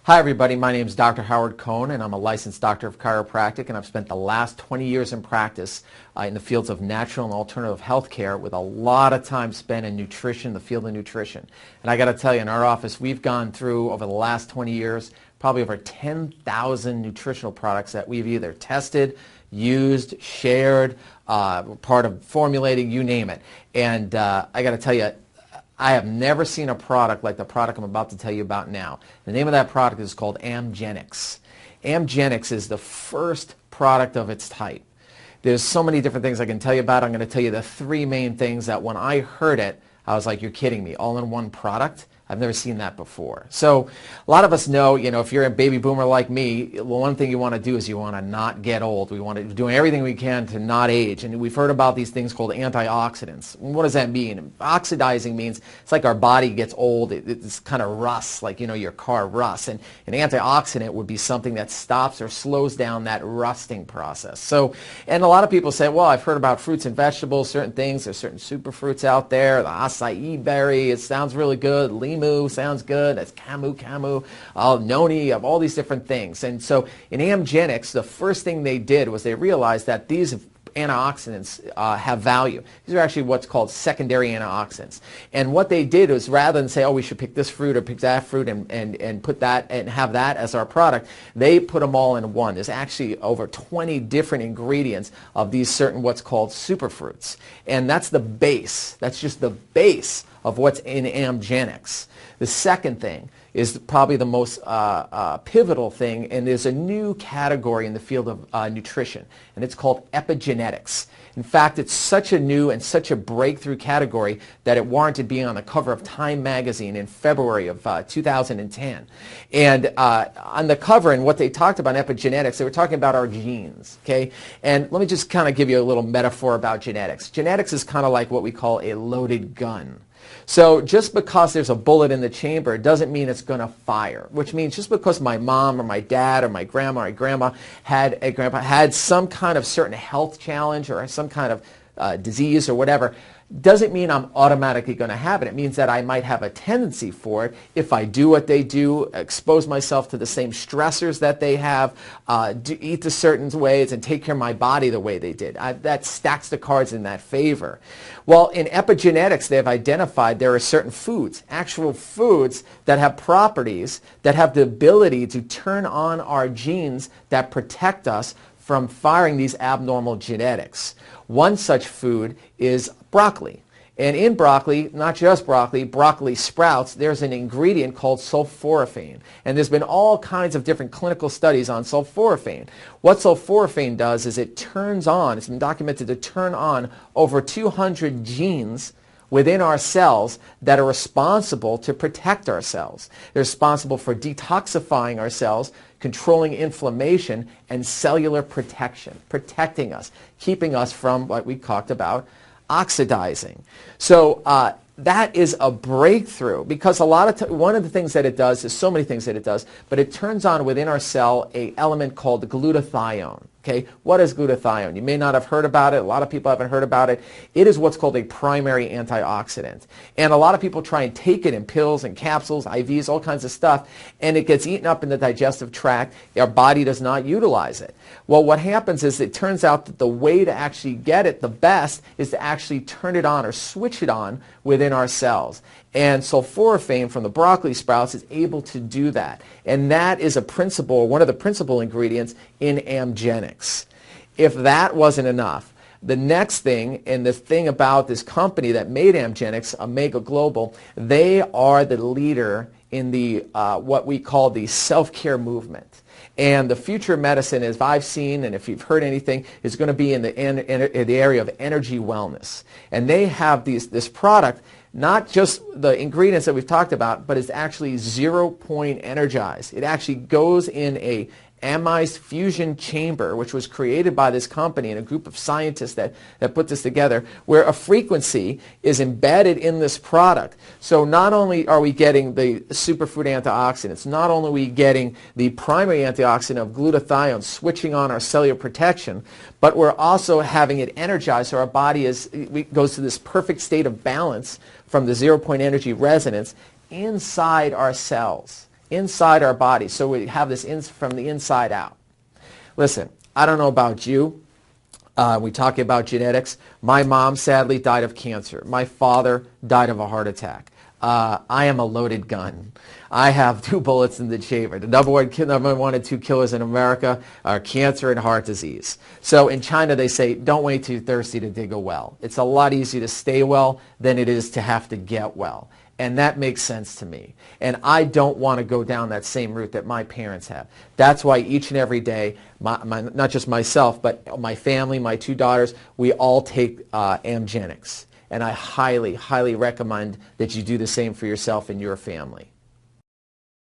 Hi everybody, my name is Dr. Howard Cohn and I'm a licensed doctor of chiropractic, and I've spent the last 20 years in practice in the fields of natural and alternative health care, with a lot of time spent in nutrition, the field of nutrition. And I got to tell you, in our office we've gone through over the last 20 years probably over 10,000 nutritional products that we've either tested, used, shared, part of formulating, you name it. And I got to tell you, I have never seen a product like the product I'm about to tell you about now. The name of that product is called Amgenix. Amgenix is the first product of its type. There's so many different things I can tell you about. I'm going to tell you the three main things that when I heard it, I was like, you're kidding me, all in one product? I've never seen that before. So a lot of us know, if you're a baby boomer like me, well, one thing you want to do is you want to not get old. We want to do everything we can to not age. And we've heard about these things called antioxidants. What does that mean? Oxidizing means it's like our body gets old. It's kind of rusts, like, your car rusts. And an antioxidant would be something that stops or slows down that rusting process. So, and a lot of people say, well, I've heard about fruits and vegetables, certain things. There's certain superfruits out there. The acai berry, it sounds really good. Limu sounds good. That's camu, noni, of all these different things. And so in Amgenix, the first thing they did was they realized that these antioxidants have value. These are actually what's called secondary antioxidants. And what they did was, rather than say, oh, we should pick this fruit or pick that fruit and put that and have that as our product, they put them all in one. There's actually over 20 different ingredients of these certain what's called superfruits. And that's the base. That's just the base of what's in Amgenix. The second thing is probably the most pivotal thing, and there's a new category in the field of nutrition, and it's called epigenetics. In fact, it's such a new and such a breakthrough category that it warranted being on the cover of Time magazine in February of 2010. And on the cover, and what they talked about in epigenetics, they were talking about our genes, okay? And let me just kind of give you a little metaphor about genetics. Genetics is kind of like what we call a loaded gun. So just because there's a bullet in the chamber doesn't mean it's going to fire, which means just because my mom or my dad or my grandma or grandma had some kind of certain health challenge or some kind of disease or whatever, doesn't mean I'm automatically going to have it. It means that I might have a tendency for it if I do what they do, expose myself to the same stressors that they have, eat the certain ways, and take care of my body the way they did. That stacks the cards in that favor. Well, in epigenetics, they have identified there are certain foods, actual foods, that have properties that have the ability to turn on our genes that protect us from firing these abnormal genetics. One such food is broccoli. And in broccoli, not just broccoli sprouts, there's an ingredient called sulforaphane. And there's been all kinds of different clinical studies on sulforaphane. What sulforaphane does is it turns on, it's been documented to turn on over 200 genes within our cells that are responsible to protect our cells. They're responsible for detoxifying our cells, controlling inflammation, and cellular protection, protecting us, keeping us from what we talked about, oxidizing. So that is a breakthrough, because one of the things that it does is so many things that it does, but it turns on within our cell an element called glutathione. Okay, what is glutathione? You may not have heard about it. A lot of people haven't heard about it. It is what's called a primary antioxidant. And a lot of people try and take it in pills and capsules, IVs, all kinds of stuff, and it gets eaten up in the digestive tract. Our body does not utilize it. Well, what happens is it turns out that the way to actually get it the best is to actually turn it on or switch it on within our cells. And sulforaphane from the broccoli sprouts is able to do that. And that is a principle, one of the principal ingredients in Amgenix. If that wasn't enough, the next thing, and the thing about this company that made Amgenix, Omega Global, they are the leader in the what we call the self-care movement. And the future of medicine, as I've seen, and if you've heard anything, is going to be in the area of energy wellness. And they have this product, not just the ingredients that we've talked about, but it's actually 0-point energized. It actually goes in a amide fusion chamber, which was created by this company and a group of scientists that put this together, where a frequency is embedded in this product. So not only are we getting the superfood antioxidants, not only are we getting the primary antioxidant of glutathione switching on our cellular protection, but we're also having it energized so our body goes to this perfect state of balance from the 0-point energy resonance inside our cells. inside our body. So we have this from the inside out. Listen, I don't know about you. We talk about genetics. My mom sadly died of cancer. My father died of a heart attack. I am a loaded gun. I have 2 bullets in the chamber. The number one and 2 killers in America are cancer and heart disease. So in China they say, don't wait till you're thirsty to dig a well. It's a lot easier to stay well than it is to have to get well. And that makes sense to me. And I don't want to go down that same route that my parents have. That's why each and every day, not just myself, but my family, my 2 daughters, we all take Amgenics. And I highly, highly recommend that you do the same for yourself and your family.